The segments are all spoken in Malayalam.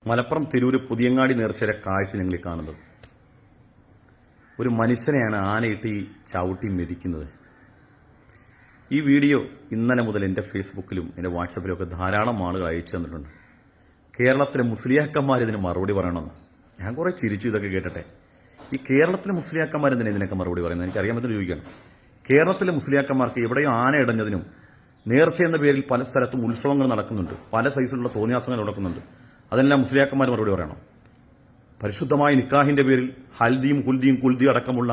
മലപ്പുറം തിരൂര് പുതിയങ്ങാടി നേർച്ചയുടെ കാഴ്ച നിങ്ങൾ കാണുന്നത്. ഒരു മനുഷ്യനെയാണ് ആനയിട്ട് ഈ ചവിട്ടി മെതിക്കുന്നത്. ഈ വീഡിയോ ഇന്നലെ മുതൽ എൻ്റെ ഫേസ്ബുക്കിലും എൻ്റെ വാട്സപ്പിലും ഒക്കെ ധാരാളം ആളുകൾ അയച്ചു തന്നിട്ടുണ്ട്. കേരളത്തിലെ മുസ്ലിയാക്കന്മാർ ഇതിന് മറുപടി പറയണമെന്ന്. ഞാൻ കുറേ ചിരിച്ചു ഇതൊക്കെ കേട്ടിട്ടെ. ഈ കേരളത്തിലെ മുസ്ലിയാക്കന്മാർ എന്തിനാ ഇതിനൊക്കെ മറുപടി പറയുന്നത് എനിക്കറിയാൻ പറ്റുന്ന ചോദിക്കണം. കേരളത്തിലെ മുസ്ലിയാക്കന്മാർക്ക് എവിടെയോ ആന ഇടഞ്ഞതിനും നേർച്ച എന്ന പേരിൽ പല സ്ഥലത്തും ഉത്സവങ്ങൾ നടക്കുന്നുണ്ട്, പല സൈസിലുള്ള തോന്നിയാസങ്ങൾ നടക്കുന്നുണ്ട്. അതെല്ലാം മുസ്ലിയാക്കന്മാർ മറുപടി പറയണം. പരിശുദ്ധമായ നിക്കാഹിന്റെ പേരിൽ ഹൽദിയും കുൽദിയും അടക്കമുള്ള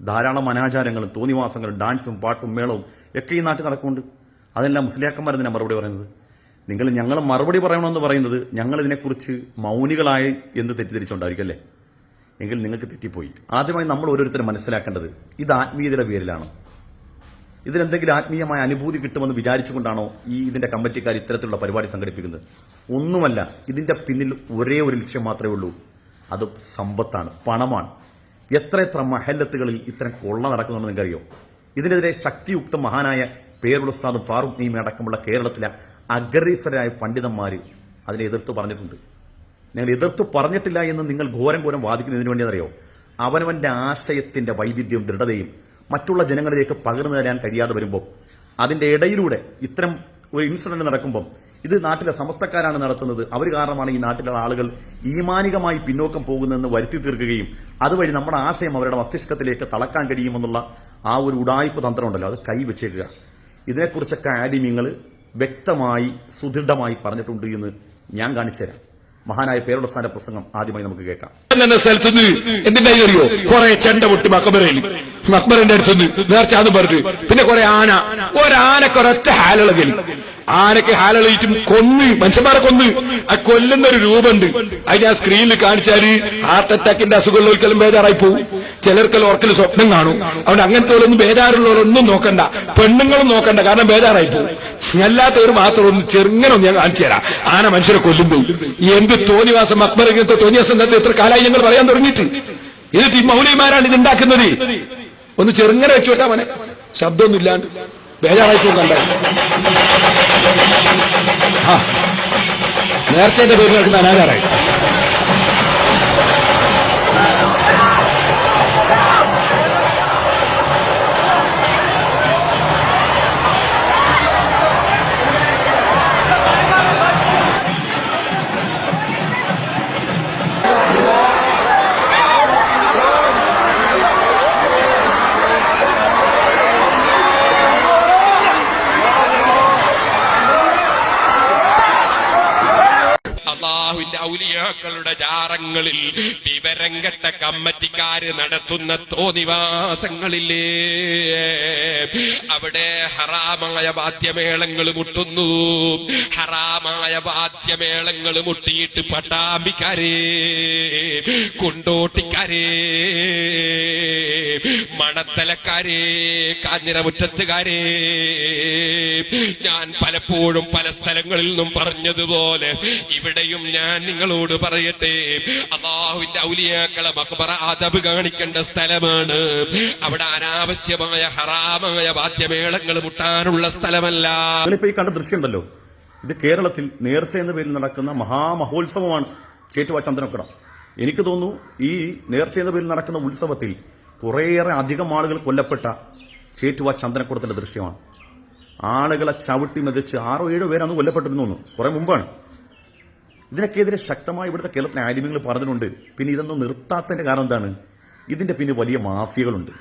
ധാരാളം അനാചാരങ്ങളും തോന്നിവാസങ്ങളും ഡാൻസും പാട്ടും മേളവും ഒക്കെ ഈ നാട്ടിൽ നടക്കുന്നുണ്ട്. അതെല്ലാം മുസ്ലിയാക്കന്മാർ ഇതിനെ മറുപടി പറയുന്നത്. ഞങ്ങൾ മറുപടി പറയണമെന്ന് പറയുന്നത് ഞങ്ങൾ ഇതിനെക്കുറിച്ച് മൗനികളായി എന്ന് തെറ്റിദ്ധരിച്ചുകൊണ്ടായിരിക്കും അല്ലേ? എങ്കിൽ നിങ്ങൾക്ക് തെറ്റിപ്പോയി. ആദ്യമായി നമ്മൾ ഓരോരുത്തരും മനസ്സിലാക്കേണ്ടത് ഇത് ആത്മീയതയുടെ പേരിലാണ്. ഇതിലെന്തെങ്കിലും ആത്മീയമായ അനുഭൂതി കിട്ടുമെന്ന് വിചാരിച്ചുകൊണ്ടാണോ ഇതിന്റെ കമ്മിറ്റിക്കാർ ഇത്തരത്തിലുള്ള പരിപാടി സംഘടിപ്പിക്കുന്നത്? ഒന്നുമല്ല. ഇതിന്റെ പിന്നിൽ ഒരേ ഒരു ലക്ഷ്യം മാത്രമേ ഉള്ളൂ. അത് സമ്പത്താണ്, പണമാണ്. എത്ര മഹല്ലത്തുകളിൽ ഇത്തരം കൊള്ള നടക്കുന്നുണ്ടെന്ന് നിങ്ങൾക്കറിയോ? ഇതിനെതിരെ ശക്തിയുക്ത മഹാനായ പേരുള്ള ഉസ്താദ് ഫാറൂഖ് നീമി അടക്കമുള്ള കേരളത്തിലെ അഗ്രസരായ പണ്ഡിതന്മാർ അതിനെ എതിർത്ത് പറഞ്ഞിട്ടുണ്ട്. നിങ്ങൾ എതിർത്ത് പറഞ്ഞിട്ടില്ല എന്ന് നിങ്ങൾ ഘോരം വാദിക്കുന്നതിന് വേണ്ടി അറിയോ? അവനവന്റെ ആശയത്തിന്റെ വൈവിധ്യവും ദൃഢതയും മറ്റുള്ള ജനങ്ങളിലേക്ക് പകർന്നു തരാൻ കഴിയാതെ വരുമ്പോൾ അതിന്റെ ഇടയിലൂടെ ഇത്തരം ഒരു ഇൻസിഡന്റ് നടക്കുമ്പോൾ ഇത് നാട്ടിലെ സമസ്തക്കാരാണ് നടത്തുന്നത്, അവർ കാരണമാണ് ഈ നാട്ടിലെ ആളുകൾ ഈമാനികമായി പിന്നോക്കം പോകുന്നതെന്ന് വരുത്തി തീർക്കുകയും അതുവഴി നമ്മുടെ ആശയം അവരുടെ മസ്തിഷ്കത്തിലേക്ക് തളക്കാൻ കഴിയുമെന്നുള്ള ആ ഒരു ഉടായ്പ തന്ത്രമുണ്ടല്ലോ, അത് കൈവച്ചേക്കുക. ഇതിനെക്കുറിച്ചൊക്കെ ആലിമീങ്ങൾ വ്യക്തമായി സുദൃഢമായി പറഞ്ഞിട്ടുണ്ട് എന്ന് ഞാൻ കാണിച്ചു തരാം. മഹാനായ പേരുടസ്ഥാന്റെ പ്രസംഗം ആദ്യമായി നമുക്ക് കേൾക്കാം. സ്ഥലത്തുനിന്ന് എന്തിനായി അറിയോ? കുറെ ചെണ്ട പൊട്ടി മക്ബറിന്റെ അടുത്തുനിന്ന് നേർച്ചാന്ന് പറഞ്ഞു. പിന്നെ കുറെ ഒരാനക്കൊരൊറ്റ ഹാലളകിൽ ആനക്ക് ഹാലളിയിട്ടും മനുഷ്യന്മാരെ കൊന്ന് ആ കൊല്ലുന്ന ഒരു രൂപമുണ്ട്. അത് ഞാൻ സ്ക്രീനിൽ കാണിച്ചാല് ഹാർട്ട് അറ്റാക്കിന്റെ അസുഖമുള്ളവർക്കെല്ലാം ബേജാറായി പോകും. ചിലർക്കെല്ലാം ഉറക്കൽ സ്വപ്നം കാണും. അതുകൊണ്ട് അങ്ങനത്തെ ഒന്നും ബേജാറുള്ളവരൊന്നും നോക്കണ്ട, പെണ്ണുങ്ങളും നോക്കണ്ട, കാരണം ബേജാറായി പോകും. അല്ലാത്തവർ മാത്രം ഒന്ന് ചെറുങ്ങനൊന്നും ഞാൻ കാണിച്ചു തരാം. ആന മനുഷ്യരെ കൊല്ലുമ്പോൾ എന്ത് തോന്നിവാസം അക്ബർ ഇങ്ങനത്തെ തോന്നിവാസം എത്ര കാലമായി ഞങ്ങൾ പറയാൻ തുടങ്ങിയിട്ട്. എന്നിട്ട് ഈ മൗലവിമാരാണ് ഇത് ഉണ്ടാക്കുന്നത്. ഒന്ന് ചെറുങ്ങനെ വെച്ചോട്ടാ മോനെ, ശബ്ദമൊന്നും ഇല്ലാണ്ട് ബേജാറായി പോകണ്ട. നേർച്ചയുടെ പേര് നടക്കുന്ന അനാചാരായി. അള്ളാഹുവിന്റെ ഔലിയാക്കളുടെ ജാറങ്ങളിൽ വിവരം കെട്ട കമ്മിറ്റിക്കാര് നടത്തുന്ന തോന്നിവാസങ്ങളില്ലേ, അവിടെ ഹറാമായ വാദ്യമേളങ്ങൾ മുട്ടുന്നു. ഹറാമായ വാദ്യമേളങ്ങൾ മുട്ടിയിട്ട് പട്ടാമ്പിക്കാരേ, കൊണ്ടോട്ടിക്കാരേ, മണത്തലക്കാരേ, കാഞ്ഞിരമുറ്റത്തുകാരേ, ഞാൻ പലപ്പോഴും പല സ്ഥലങ്ങളിൽ നിന്നും പറഞ്ഞതുപോലെ ഇവിടെയും ഞാൻ നിങ്ങളോട് പറയട്ടെ, അല്ലാഹുവിന്റെ ഔലിയാക്കളെ മഖ്ബറ അദബ് കാണിക്കേണ്ട സ്ഥലമാണ്. അവിടെ അനാവശ്യമായ ഹറാമായ വാദ്യമേളങ്ങൾ മുട്ടാനുള്ള സ്ഥലമല്ല. ഈ കണ്ട ദൃശ്യമുണ്ടല്ലോ, ഇത് കേരളത്തിൽ നേർച്ച എന്ന പേരിൽ നടക്കുന്ന മഹാമഹോത്സവമാണ് ചേറ്റുവ ചന്ദനക്കുട. എനിക്ക് തോന്നുന്നു ഈ നേർച്ച എന്ന പേരിൽ നടക്കുന്ന ഉത്സവത്തിൽ കുറേയേറെ അധികം ആളുകൾ കൊല്ലപ്പെട്ട ചേറ്റുവ ചന്ദനക്കുടത്തിന്റെ ദൃശ്യമാണ്. ആളുകളെ ചവിട്ടി മെതിച്ച് 6 or 7 പേരാണ് കൊല്ലപ്പെട്ടിരുന്നു, കുറെ മുമ്പാണ്. ഇതിനൊക്കെതിരെ ശക്തമായി ഇവിടുത്തെ കേരളത്തിലെ ആലിമ്യങ്ങൾ പറഞ്ഞിട്ടുണ്ട്. പിന്നെ ഇതൊന്നും നിർത്താത്തതിന്റെ കാരണം എന്താണ്? ഇതിന്റെ പിന്നെ വലിയ മാഫിയകളുണ്ട്.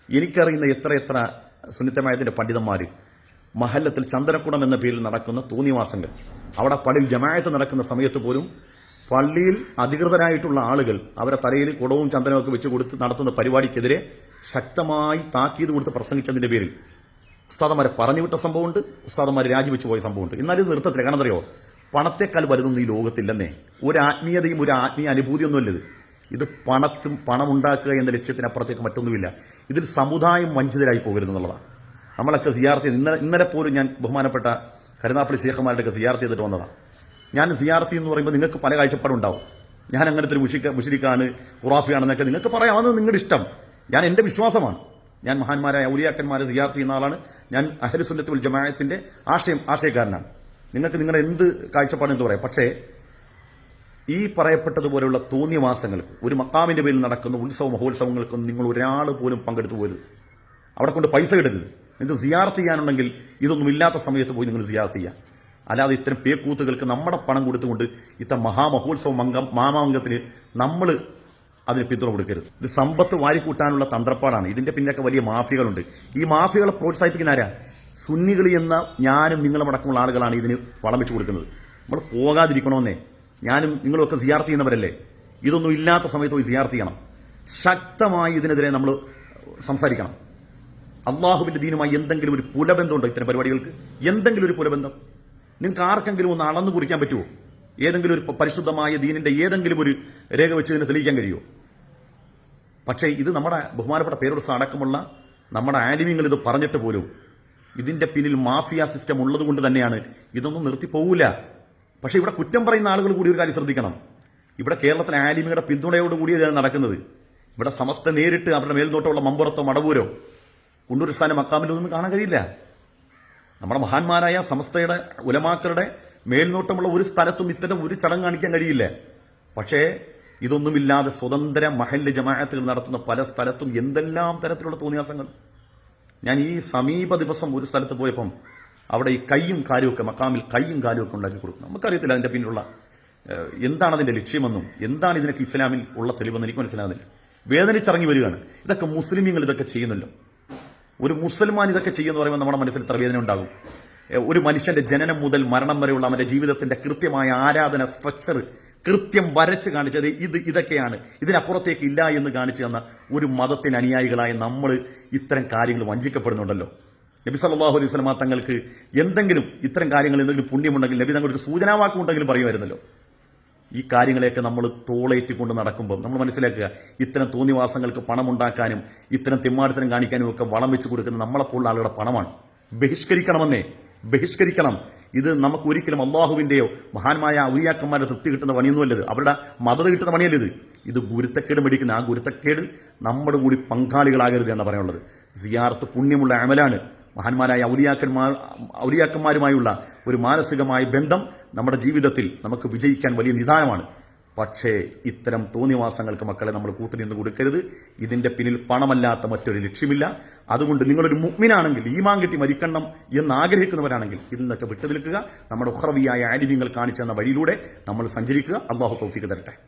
എനിക്കറിയുന്ന എത്ര സുന്നിത്തമായതിന്റെ പണ്ഡിതന്മാര് മഹല്ലത്തിൽ ചന്ദനക്കുടം എന്ന പേരിൽ നടക്കുന്ന തോന്നിവാസങ്ങൾ, അവിടെ പള്ളിയിൽ ജമാഅത്ത് നടക്കുന്ന സമയത്ത് പോലും പള്ളിയിൽ അധികൃതരായിട്ടുള്ള ആളുകൾ അവരെ തലയിൽ കുടവും ചന്ദനവും ഒക്കെ വെച്ച് കൊടുത്ത് നടത്തുന്ന പരിപാടിക്കെതിരെ ശക്തമായി താക്കീത് കൊടുത്ത് പ്രസംഗിച്ചതിന്റെ പേരിൽ ഉസ്താദന്മാരെ പറഞ്ഞുവിട്ട സംഭവമുണ്ട്, ഉസ്താദന്മാരെ രാജിവെച്ച് പോയ സംഭവമുണ്ട്. എന്നാലും ഇത് നിർത്തത്തില്ല. കാരണം അറിയോ, പണത്തെക്കാൾ വലുതൊന്നും ഈ ലോകത്തില്ലെന്നേ. ഒരു ആത്മീയതയും ഒരു ആത്മീയ അനുഭൂതിയൊന്നുമല്ലത്. ഇത് പണം ഉണ്ടാക്കുക എന്ന ലക്ഷ്യത്തിനപ്പുറത്തേക്ക് മറ്റൊന്നുമില്ല. ഇതിൽ സമുദായം വഞ്ചിതരായി പോകരുതെന്നുള്ളതാണ്. നമ്മളൊക്കെ സിയാർത്ത് ഇന്നലെ പോലും ഞാൻ ബഹുമാനപ്പെട്ട കരുനാപ്പള്ളി ശേഖന്മാരുടെയൊക്കെ സിയാർത്ത് ചെയ്തിട്ട് വന്നതാണ്. ഞാൻ സിയാർത്ത് എന്ന് പറയുമ്പോൾ നിങ്ങൾക്ക് പല കാഴ്ചപ്പാടുണ്ടാവും. ഞാൻ അങ്ങനത്തെ ഒരു മുഷിരിക്കാണ്, ഖുറാഫിയാണെന്നൊക്കെ നിങ്ങൾക്ക് പറയാം. അത് നിങ്ങളുടെ ഇഷ്ടം. ഞാൻ എൻ്റെ വിശ്വാസമാണ്. ഞാൻ മഹാന്മാരായ ഔലിയാക്കന്മാരെ സിയാർത്ത് ചെയ്യുന്ന ആളാണ്. ഞാൻ അഹ്ലു സുന്നത്ത് വൽ ജമാഅത്തിന്റെ ആശയക്കാരനാണ്. നിങ്ങൾക്ക് നിങ്ങളുടെ എന്ത് കാഴ്ചപ്പാടെന്ന് പറയാം. പക്ഷേ ഈ പറയപ്പെട്ടതുപോലെയുള്ള തോന്നിയവാസങ്ങൾക്ക്, ഒരു മക്കാമിന്റെ പേരിൽ നടക്കുന്ന ഉത്സവ മഹോത്സവങ്ങൾക്കൊന്നും നിങ്ങൾ ഒരാൾ പോലും പങ്കെടുത്തു പോരുത്. അവിടെ കൊണ്ട് പൈസ ഇടരുത്. നിങ്ങൾക്ക് സിയാറത്ത് ചെയ്യാനുണ്ടെങ്കിൽ ഇതൊന്നും ഇല്ലാത്ത സമയത്ത് പോയി നിങ്ങൾ സിയാറത്ത് ചെയ്യുക. അല്ലാതെ ഇത്തരം പേക്കൂത്തുകൾക്ക് നമ്മുടെ പണം കൊടുത്തുകൊണ്ട് ഇത്തരം മഹാമഹോത്സവ മാമാങ്കത്തിന് നമ്മൾ അതിന് പിന്തുണ കൊടുക്കരുത്. ഇത് സമ്പത്ത് വാരിക്കൂട്ടാനുള്ള തന്ത്രപ്പാടാണ്. ഇതിന്റെ പിന്നിലൊക്കെ വലിയ മാഫിയകളുണ്ട്. ഈ മാഫിയകളെ പ്രോത്സാഹിപ്പിക്കുന്ന ആരാ? സുന്നികൾ എന്ന ഞാനും നിങ്ങളും അടക്കമുള്ള ആളുകളാണ് ഇതിന് വളം വെച്ച് കൊടുക്കുന്നത്. നമ്മൾ പോകാതിരിക്കണമെന്നേ. ഞാനും നിങ്ങളൊക്കെ സിയാർത്ത് ചെയ്യുന്നവരല്ലേ. ഇതൊന്നും ഇല്ലാത്ത സമയത്ത് പോയി സിയാർത്ത് ചെയ്യണം. ശക്തമായി ഇതിനെതിരെ നമ്മൾ സംസാരിക്കണം. അള്ളാഹുവിന്റെ ദീനുമായി എന്തെങ്കിലും ഒരു പുലബന്ധമുണ്ടോ ഇത്തരം പരിപാടികൾക്ക്? എന്തെങ്കിലും ഒരു പുലബന്ധം നിങ്ങൾക്ക് ആർക്കെങ്കിലും ഒന്ന് അളന്നു കുറിക്കാൻ പറ്റുമോ? ഏതെങ്കിലും ഒരു പരിശുദ്ധമായ ദീനിന്റെ ഏതെങ്കിലും ഒരു രേഖ വെച്ച് ഇതിനെ തെളിയിക്കാൻ കഴിയുമോ? പക്ഷേ ഇത് നമ്മുടെ ബഹുമാനപ്പെട്ട പേരുടസ അടക്കമുള്ള നമ്മുടെ ആലിമ്യങ്ങൾ ഇത് പറഞ്ഞിട്ട് പോലും ഇതിന്റെ പിന്നിൽ മാഫിയ സിസ്റ്റം ഉള്ളത് കൊണ്ട് തന്നെയാണ് ഇതൊന്നും നിർത്തിപ്പോവില്ല. പക്ഷേ ഇവിടെ കുറ്റം പറയുന്ന ആളുകൾ കൂടി ഒരു കാര്യം ശ്രദ്ധിക്കണം. ഇവിടെ കേരളത്തിലെ ആലിമ്യങ്ങളുടെ പിന്തുണയോടുകൂടി ഇതാണ് നടക്കുന്നത്. ഇവിടെ സമസ്ത നേരിട്ട് അവരുടെ മേൽനോട്ടമുള്ള മമ്പുറത്തോ മടവൂരോ കുണ്ടൂർ സ്ഥാനം മക്കാമിലോ ഒന്നും കാണാൻ കഴിയില്ല. നമ്മുടെ മഹാന്മാരായ സമസ്തയുടെ ഉലമാക്കളുടെ മേൽനോട്ടമുള്ള ഒരു സ്ഥലത്തും ഇത്തരം ഒരു ചടങ്ങ് കാണിക്കാൻ കഴിയില്ല. പക്ഷേ ഇതൊന്നുമില്ലാതെ സ്വതന്ത്ര മഹല്ല് ജമാഅത്തുകൾ നടത്തുന്ന പല സ്ഥലത്തും എന്തെല്ലാം തരത്തിലുള്ള തോന്നിയാസങ്ങൾ. ഞാൻ ഈ സമീപ ദിവസം ഒരു സ്ഥലത്ത് പോയപ്പം അവിടെ ഈ കയ്യും കാലുമൊക്കെ മക്കാമിൽ കയ്യും കാലുമൊക്കെ ഉണ്ടാക്കി കൊടുക്കും. നമുക്കറിയത്തില്ല അതിന്റെ പിന്നിലുള്ള എന്താണ് അതിന്റെ ലക്ഷ്യമെന്നും എന്താണ് ഇതിനൊക്കെ ഇസ്ലാമിൽ ഉള്ള തെളിവെന്ന് എനിക്ക് മനസ്സിലാകുന്നില്ല. വേദനിച്ചിറങ്ങി വരികയാണ്. ഇതൊക്കെ മുസ്ലിമീങ്ങൾ ഇതൊക്കെ ചെയ്യുന്നല്ലോ. ഒരു മുസൽമാൻ ഇതൊക്കെ ചെയ്യുമെന്ന് പറയുമ്പോൾ നമ്മുടെ മനസ്സിൽ ഇത്ര വേദന ഉണ്ടാകും. ഒരു മനുഷ്യന്റെ ജനനം മുതൽ മരണം വരെയുള്ള അവന്റെ ജീവിതത്തിന്റെ കൃത്യമായ ആരാധന സ്ട്രക്ചർ കൃത്യം വരച്ച് കാണിച്ചത് ഇതൊക്കെയാണ്, ഇതിനപ്പുറത്തേക്ക് ഇല്ല എന്ന് കാണിച്ചു തന്ന ഒരു മതത്തിന് അനുയായികളായ നമ്മൾ ഇത്തരം കാര്യങ്ങൾ വഞ്ചിക്കപ്പെടുന്നുണ്ടല്ലോ. നബി സല്ലല്ലാഹു അലൈഹി വസല്ലം തങ്ങൾക്ക് എന്തെങ്കിലും ഇത്തരം കാര്യങ്ങൾ എന്തെങ്കിലും പുണ്യമുണ്ടെങ്കിൽ നബി തങ്ങളുടെ സൂചനാവാക്കുണ്ടെങ്കിലും പറയുമായിരുന്നല്ലോ. ഈ കാര്യങ്ങളെയൊക്കെ നമ്മൾ തോളേറ്റിക്കൊണ്ട് നടക്കുമ്പോൾ നമ്മൾ മനസ്സിലാക്കുക, ഇത്തരം തോന്നിവാസങ്ങൾക്ക് പണമുണ്ടാക്കാനും ഇത്തരം തെമ്മാടിത്തരം കാണിക്കാനും ഒക്കെ വളം വെച്ച് കൊടുക്കുന്ന നമ്മളെപ്പോലുള്ള ആളുകളുടെ പണമാണ്. ബഹിഷ്കരിക്കണം. ഇത് നമുക്ക് ഒരിക്കലും അള്ളാഹുവിന്റെയോ മഹാന്മായ ഔലിയാക്കന്മാരുടെ തൃപ്തി കിട്ടുന്ന പണിയൊന്നുമല്ലത്. അവരുടെ മദത് കിട്ടുന്ന പണിയല്ലത്. ഇത് ഗുരുത്തക്കേട് മേടിക്കുന്ന ആ ഗുരുത്തക്കേട് നമ്മുടെ കൂടി പങ്കാളികളാകരുത് എന്ന് പറയാനുള്ളത്. സിയാറത്ത് പുണ്യമുള്ള അമലാണ്. മഹാന്മാരായ ഔലിയാക്കന്മാരുമായുള്ള ഒരു മാനസികമായ ബന്ധം നമ്മുടെ ജീവിതത്തിൽ നമുക്ക് വിജയിക്കാൻ വലിയ നിദാനമാണ്. പക്ഷേ ഇത്തരം തോന്നിവാസങ്ങൾക്ക് മക്കളെ നമ്മൾ കൂട്ടുനിന്ന് കൊടുക്കരുത്. ഇതിന്റെ പിന്നിൽ പണമല്ലാത്ത മറ്റൊരു ലക്ഷ്യമില്ല. അതുകൊണ്ട് നിങ്ങളൊരു മുഅ്മിനാണെങ്കിൽ, ഈമാൻ കിട്ടി മരിക്കണം എന്ന് ആഗ്രഹിക്കുന്നവരാണെങ്കിൽ ഇതിൽ നിന്നൊക്കെ വിട്ടു നിൽക്കുക. നമ്മുടെ ഉഖ്റവിയായ ആലിമീങ്ങൾ കാണിച്ചു തന്ന വഴിയിലൂടെ നമ്മൾ സഞ്ചരിക്കുക. അല്ലാഹു തൗഫീഖ് തരട്ടെ.